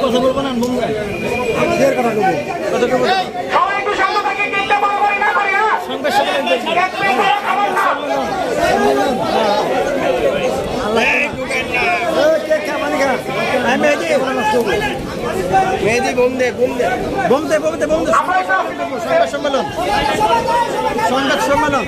কথা বলবো না মেহেদি বোমদে সংবাদ সম্মেলন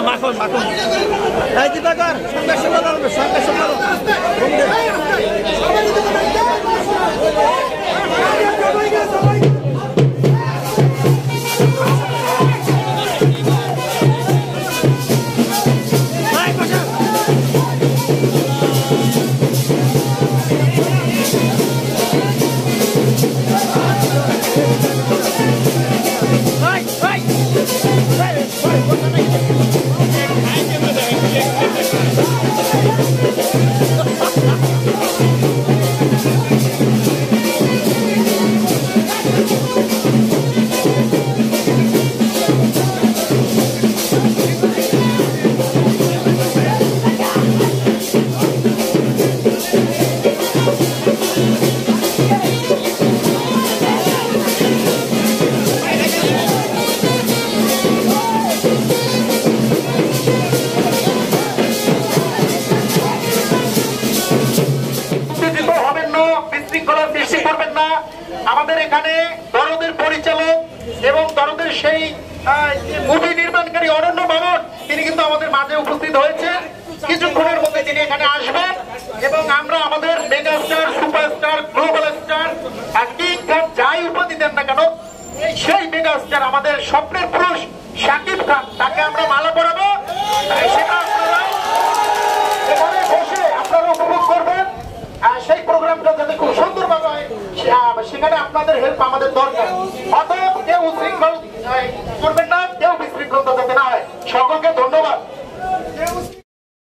মাখন এই দিবাকর সংবাদ সম্মেলন আমাদের এখানে দরদের পরিচালক এবং দরদের সেই মুভি নির্মাণকারী অনন্য মামুন তিনি কিন্তু আমাদের মাঝে উপস্থিত হয়েছে। কিছুক্ষণের মধ্যে তিনি এখানে আসবেন এবং আমরা আমাদের megastar, superstar, global star king Khan যাই উপাধি দেন না কেন সেই মেগাস্টার আমাদের স্বপ্নের পুরুষ শাকিব খান তাকে আমরা মালা পরাবো। সেটা আপনারা এখানে বসে আপনারা উপভোগ করবেন। সেই প্রোগ্রামটা যাতে খুব সুন্দরভাবে হয় সেখানে আপনাদের হেল্প আমাদের দরকার। অতএব কেউ উশৃঙ্খল করবেন না, কেউ বিশৃঙ্খলতা যাতে না হয়। সকলকে ধন্যবাদ।